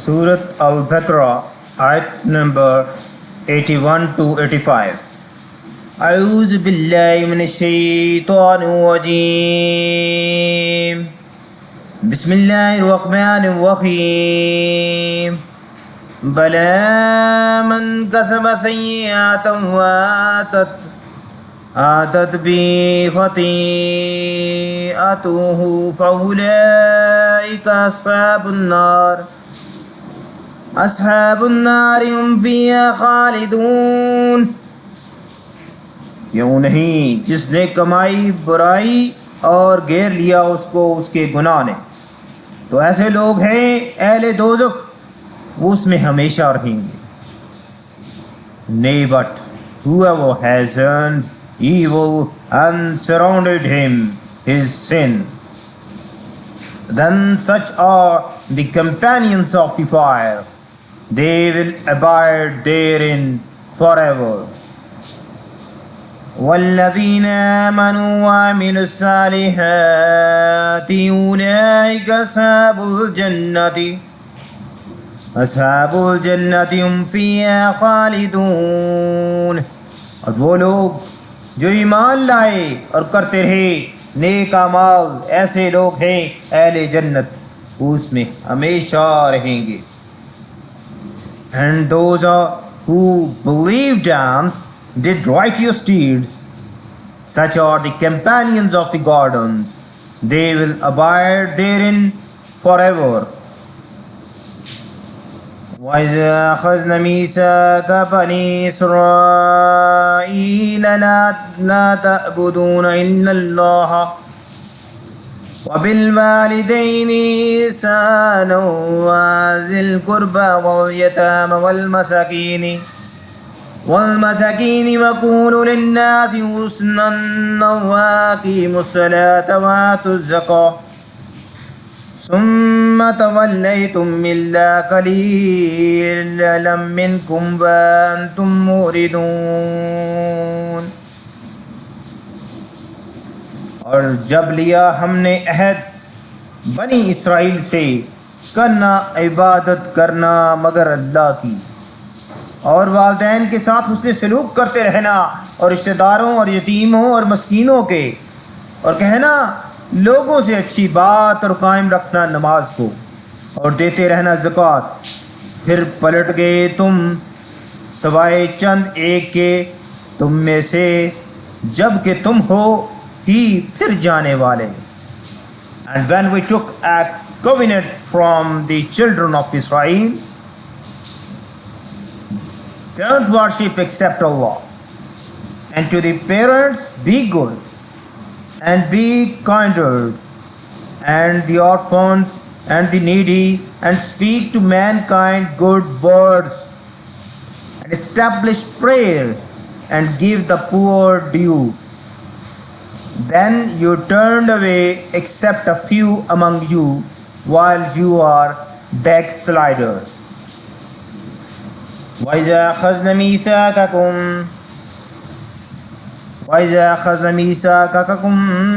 Surat Al-Baqarah, ayat number 81 to 85. أعوذ بالله من الشيطان الرجيم. بسم الله الرحمن الرحيم. بلى من كسب سيئة وآتت به خطيئته فأولئك أصحاب النار هم فيها خالدون. کیوں نہیں جس نے کمائی برائی اور گھیر لیا اس کو اس کے گناہ نے، تو ایسے لوگ ہیں اہل دوزخ، وہ اس میں ہمیشہ رہیں گے. Nay, but whoever has earned evil and surrounded him his sin, then such are the companions of the fire. They will abide therein forever. والذين آمنوا وعملوا الصالحات أولئك أصحاب الجنة هم فيها خالدون. اور وہ لوگ جو ایمان لائے اور کرتے رہے نیک اعمال، ایسے لوگ ہیں اہل جنت، اس میں ہمیشہ رہیں گے. And those who believed and did righteous deeds, such are the companions of the gardens. They will abide therein forever. وَإِذَا أَخَذْنَا مِيثَاقَ بَنِي إِسْرَائِيلَ لَا تَعْبُدُونَ إِلَّا اللَّهَ وَبِالْوَالِدَيْنِ إِحْسَانًا وَذِي الْقُرْبَى وَالْيَتَامَى والمساكين وقولوا للناس حسنا وأقيموا الصلاة وآتوا الزكاة ثم توليتم إلا قليلا منكم وأنتم معرضون. اور جب لیا ہم نے عہد بنی اسرائیل سے کرنا عبادت کرنا مگر اللہ کی، اور والدین کے ساتھ حسن سلوک کرتے رہنا، اور رشتہ داروں اور یتیموں اور مسکینوں کے، اور کہنا لوگوں سے اچھی بات، اور قائم رکھنا نماز کو، اور دیتے رہنا زکوٰۃ. پھر پلٹ گئے تم سوائے چند ایک کے تم میں سے، جب کہ تم ہو ہی پھر جانے والے. And when we took a covenant from the children of Israel, don't worship except Allah, and to the parents be good, and be kinder, and the orphans and the needy, and speak to mankind good words, and establish prayer, and give the poor due. Then you turned away except a few among you, while you are backsliders. وَإِذَا أَخَذْنَا مِيثَاقَكُمْ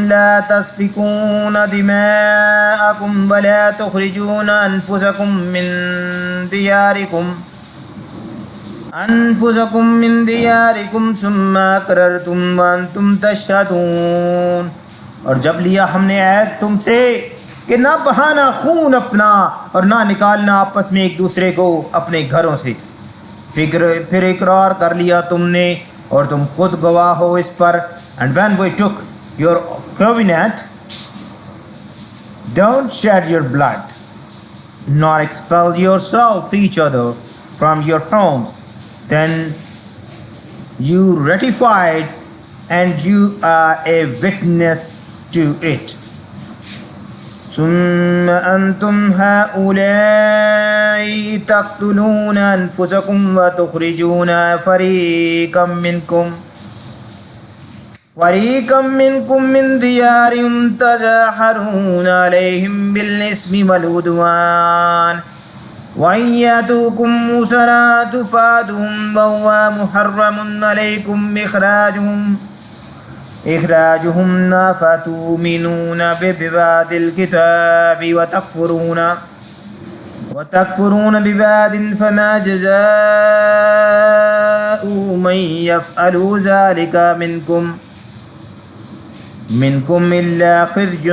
لَا تَسْفِكُونَ دِمَاءَكُمْ وَلَا تُخْرِجُونَ أَنفُسَكُمْ مِنْ دِيَارِكُمْ ثُمَّ أَقْرَرْتُمْ وَأَنْتُمْ تَشْهَدُونَ. اور جب لیا ہم نے عہد تم سے کہ نہ بہانا خون اپنا اور نہ نکالنا آپس میں ایک دوسرے کو اپنے گھروں سے، پھر اقرار کر لیا تم نے اور تم خود گواہ ہو اس پر. And when we took your covenant, don't shed your blood, nor expel yourself each other from your homes. Then you ratified, and you are a witness to it. ثم أنتم هؤلاء تقتلون أنفسكم وتخرجون فريقا منكم من ديارهم تظاهرون عليهم بالإثم والعدوان وإن يأتوكم أسرى تفادوهم وهو محرم عليكم إخراجهم فتؤمنون ببعض الكتاب وَتَكْفُرُونَ بِبَعْضٍ فَمَا جَزَاءُ مَن يَفْعَلُ ذَلِكَ منكم إلا خزي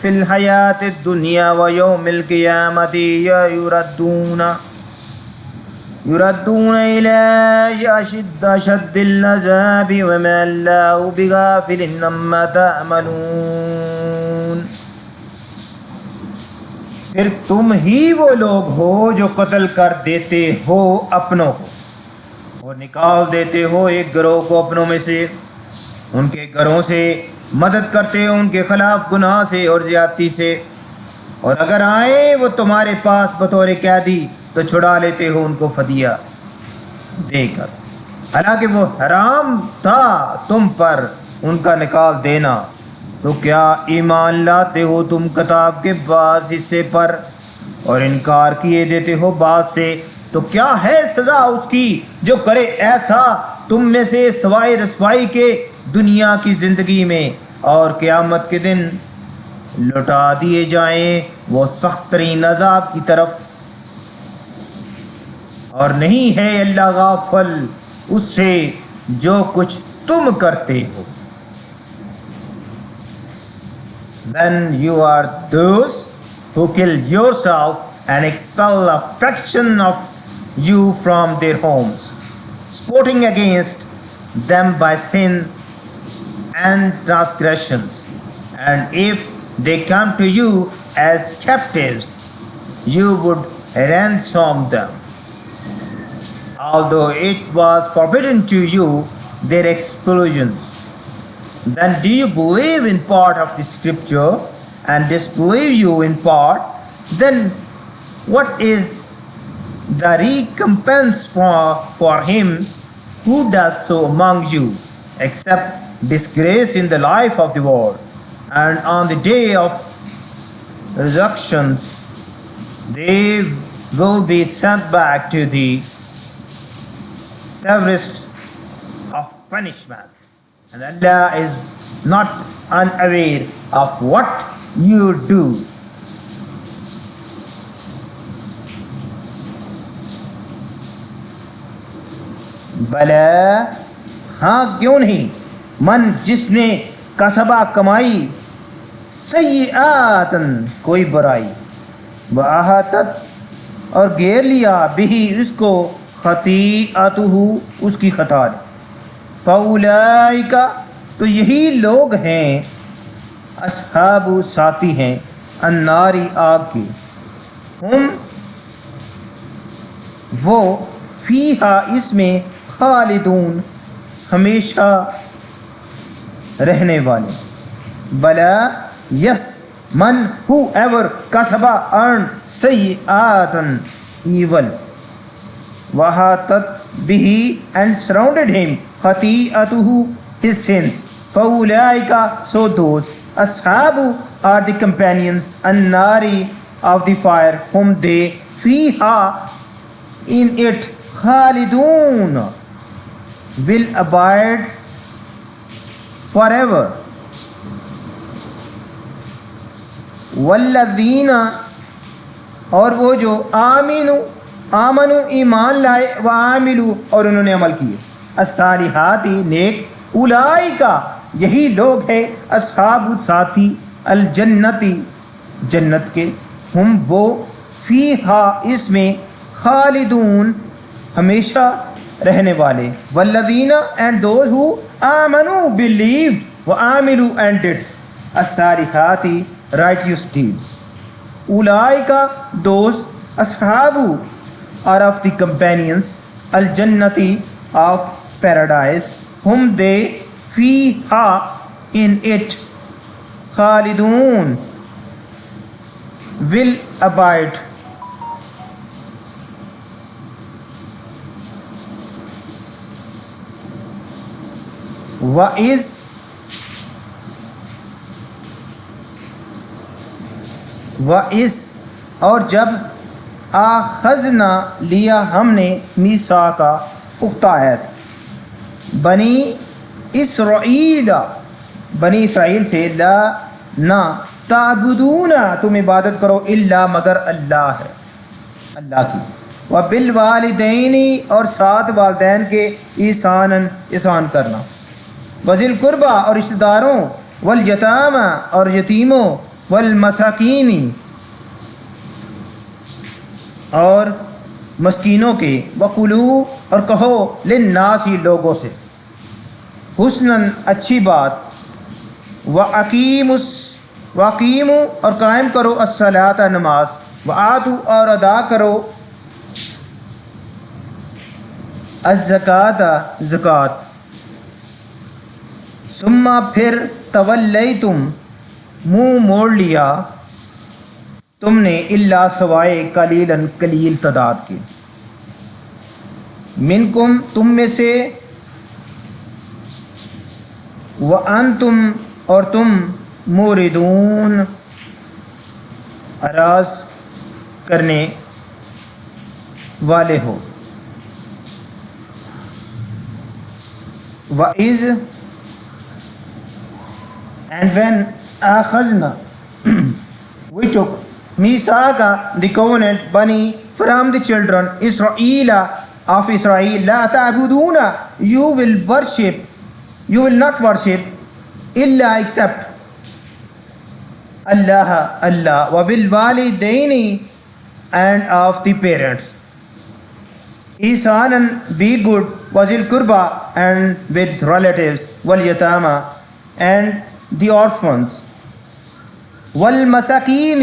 في الحياة الدنيا ويوم القيامة يردون إلى أشد العذاب وما الله بغافل عما تعملون. پھر تم ہی وہ لوگ ہو جو قتل کر دیتے ہو اپنوں کو اور نکال دیتے ہو ایک گروہ کو اپنوں میں سے ان کے گھروں سے، مدد کرتے ہو ان کے خلاف گناہ سے اور زیادتی سے، اور اگر آئیں وہ تمہارے پاس بطور قیدی تو چھڑا لیتے ہو ان کو فدیہ دے کر، حالانکہ وہ حرام تھا تم پر ان کا نکال دینا. تو کیا ایمان لاتے ہو تم کتاب کے بعض حصے پر اور انکار کیے دیتے ہو بعض سے؟ تو کیا ہے سزا اس کی جو کرے ایسا تم میں سے سوائے رسوائی کے دنیا کی زندگی میں، اور قیامت کے دن لوٹا دیے جائیں وہ سخت ترین عذاب کی طرف. اور نہیں ہے اللہ غافل اس سے جو کچھ تم کرتے ہو. Then you are those who kill yourself and expel a fraction of you from their homes, sporting against them by sin and transgressions. And if they come to you as captives, you would ransom them. Although it was forbidden to you their expulsions. Then do you believe in part of the scripture and disbelieve you in part? Then what is the recompense for him who does so among you, except disgrace in the life of the world, and on the day of resurrections they will be sent back to the severest of punishment. And Allah is not unaware of what you do. بلے ہاں کیوں نہیں، من جس نے کسبہ کمائی سیئاتن کوئی برائی، وَأَحَاطَتْ اور گھیر لیا بھی اس کو خطیئتہ اس کی خطا نے، فَأُولَئِكَ تو یہی لوگ ہیں، اصحاب ساتھی ہیں، الناری آگ کے، ہم وہ فیہا اس میں خالدون ہمیشہ رہنے والے. بلا یس من ہو ایور کسبہ ارن سیئاتن ایول وَحَاطَتْ بِهِ and surrounded him خطیئتہ his sins. فَأُولَئِكَ so those ashabu are the companions الناری of the fire whom they فیہا in it خالدون will abide forever. والذین اور وہ جو آمنو ایمان لائے وعاملو اور انہوں نے عمل کیے الصالحات نیک اولئک یہی لوگ ہیں اصحاب ساتھی الجنتی جنت کے ہم وہ فیہا اس میں خالدون ہمیشہ رہنے والے. والذین and those who آمنو believed وعاملو and did الصالحات righteous deeds. اولئک those ashabu are of the companions al-jannati of paradise whom they fiha in it khalidun will abide. وَإِذْ اور جب آخذنا لیا ہم نے میثاقا پختہ عہد بنی اسرائیل سے لا نہ تعبدون تم عبادت کرو الا مگر اللہ ہے اللہ کی. وبالوالدین اور ساتھ والدین کے احسان کرنا. وذی القربہ اور رشتہ داروں. والیتامى اور یتیموں. والمساکین اور مسکینوں کے. وقولوا اور کہو للناس لوگوں سے. حسناً اچھی بات. واقیموا اور قائم کرو الصلاۃ نماز. وآتوا اور ادا کرو الزکوٰۃ زکوٰۃ. ثم پھر تولیتم منہ موڑ لیا تم نے الا سوائے قلیلاً قلیل تعداد کے. منکم تم میں سے. وانتم اور تم موردون اراض کرنے والے ہو. وَإِذْ and when أَخَذْنَا we took مِيثَاقَ the covenant Bani from the children Israel of Israel. لَا تَعْبُدُونَ you will not worship إِلَّا except Allah. وَبِالْوَالِدَيْنِ and of the parents. إِحْسَانًا be good. وَذِي الْقُرْبَى and with relatives. وَالْيَتَامَى and the orphans. وَالْمَسَاكِينِ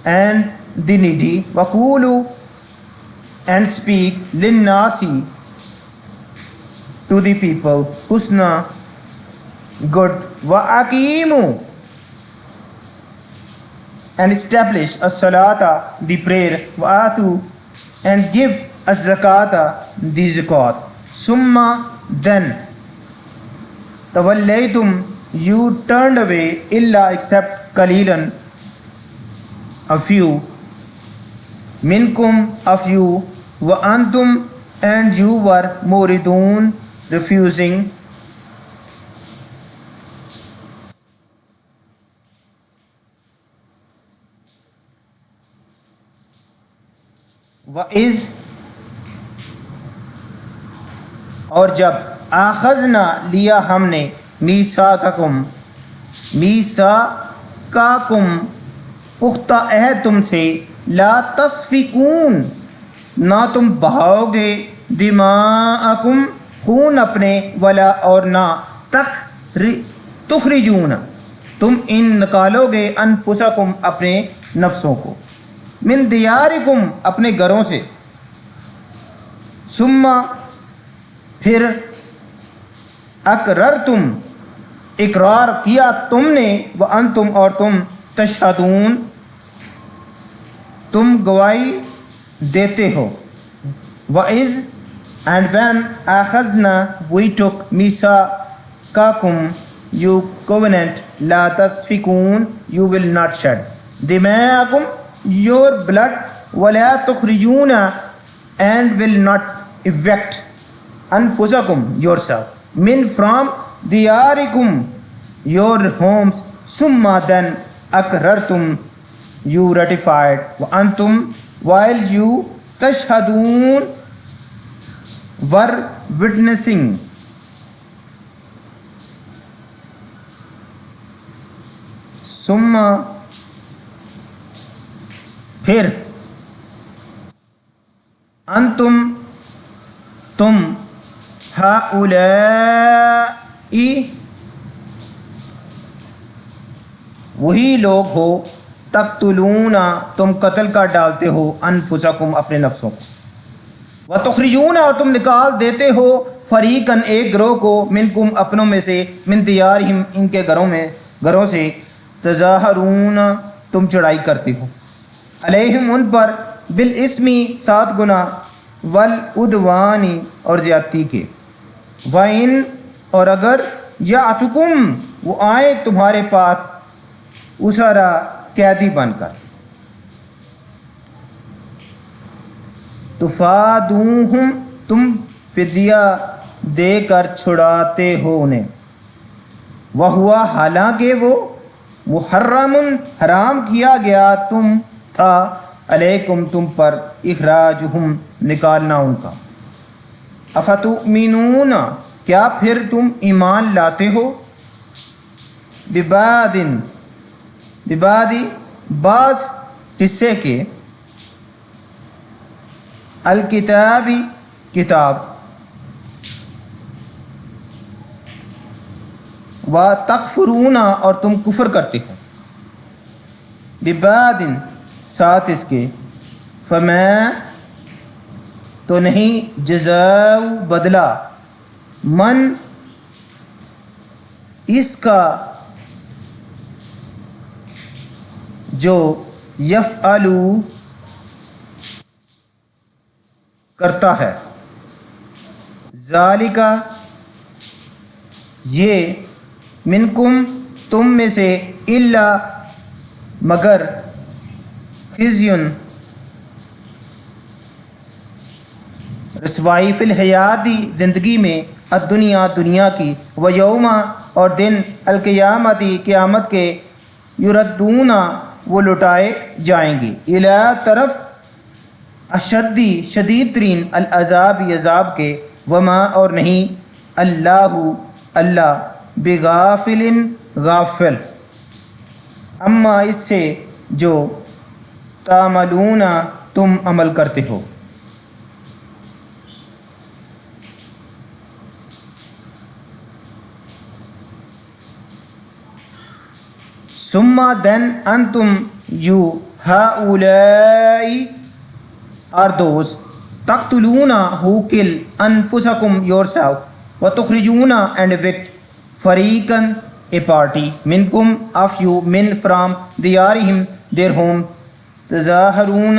and the needy. وَقُولُوا and speak لِلنَّاسِ to the people. حُسْنًا good. وَأَقِيمُوا and establish as-salata the prayer. Wa'atu and give az-zakata the zakat. Summa then tawallaytum you turned away illa except qalilan a few. Minkum of you. Wa antum and you were muridun refusing. وَإِذْ اور جب آخذنا لیا ہم نے میثاقکم پختہ عہد تم سے. لا تسفکون نہ تم بہاؤ گے دماءکم خون اپنے. ولا اور نہ تخرجون تم نکالو گے انفسکم اپنے نفسوں کو. من دیارکم اپنے گھروں سے. ثم پھر اقررتم اقرار کیا تم نے. وانتم اور تم تشہدون تم گواہی دیتے ہو. وَإِذْ and when أَخَذْنَا we took مِيثَاقَكُمْ you covenant. Law تسفكون you will not shed دماءكم your blood. ولا تخرجون and will not evict أنفسكم yourself. من from دياركم your homes. ثم then أقررتم you ratified. وأنتم while you تشهدون were witnessing. ثم پھر انتم تم ہؤلاء وہی لوگ ہو تقتلون تم قتل کر ڈالتے ہو انفسکم اپنے نفسوں کو. وتخرجون اور تم نکال دیتے ہو فریقاً ایک گروہ کو منکم اپنوں میں سے من دیارہم ان کے گھروں سے. تظاہرون تم چڑھائی کرتے ہو علیہم ان پر بالاسمی 7 گناہ والعدوان اور زیادتی کے. وَإِنْ اور اگر یأتکم وہ آئیں تمہارے پاس اسرا قیدی بن کر. تفادوہم تم فدیہ دے کر چھڑاتے ہو انہیں. وہوا حالانکہ وہ محرم حرام کیا گیا تم تھا علیکم تم پر اخراجہم نکالنا ان کا. افتؤمنون کیا پھر تم ایمان لاتے ہو ببعض بعض حصے کے الکتابی کتاب وتکفرون اور تم کفر کرتے ہو ببعض ساتھ اس کے فما تو نہیں جزاء بدلہ من اس کا جو یفعلو کرتا ہے ذالکا یہ منکم تم میں سے الا مگر خزیٌ رسوائی فی الحیاتی زندگی میں الدنیا دنیا کی ویوم اور دن القیامتی قیامت کے یردون وہ لٹائے جائیں گے الی طرف اشدی شدید ترین العذاب عذاب کے وما اور نہیں اللہ بغافل غافل اما اس سے جو تعملون تم عمل کرتے ہو. ثم then انتم you هؤلاء are those تقتلون who kill انفسکم yourself وتخرجون and evict فریقا a party منکم of you من from دیارہم their home تظاہرون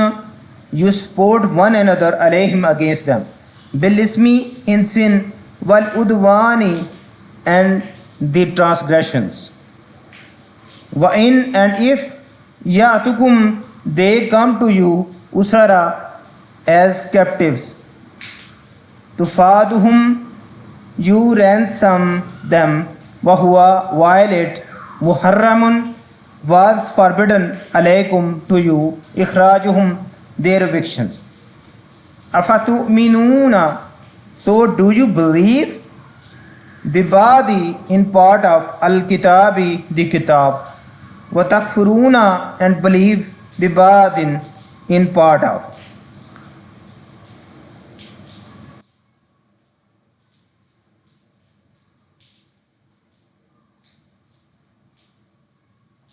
you support one another علیہم against them بالاسم in sin والعدوان and the transgressions وَإِنْ and if يَأْتُكُمْ they come to you usara as captives تُفَادُهُمْ you ransom them وَهُوَ while it مُحَرَّمٌ was forbidden عَلَيْكُمْ to you إِخْرَاجُهُمْ their evictions. أَفَتُؤْمِنُونَ so do you believe بِبَعْضِ in part of al-kitabi the kitab وَتَكْفُرُونَ and believe بِبَعْضٍ in part of.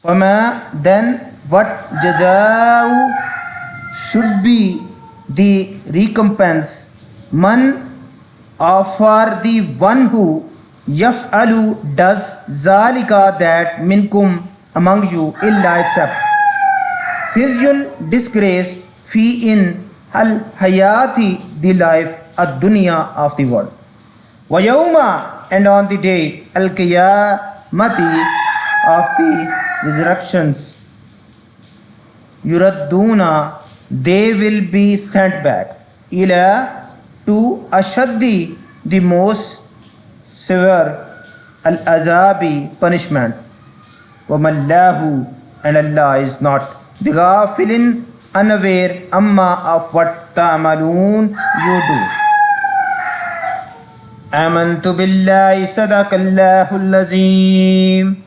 فَمَا then what جَزَاءُ should be the recompense man for the one who يَفْعَلُ does ذَلِكَ that minkum among you illa except khizyun disgrace fi in al hayati the life ad dunya of the world wa yawma and on the day al qiyamati of the resurrections yuradduna they will be sent back ila to ashaddi the most severe al azabi punishment وَمَا اللَّهُ and Allah is not بِغَافِلٍ unaware amma of what ta'malun you do. آمنت بالله صدق الله العظيم.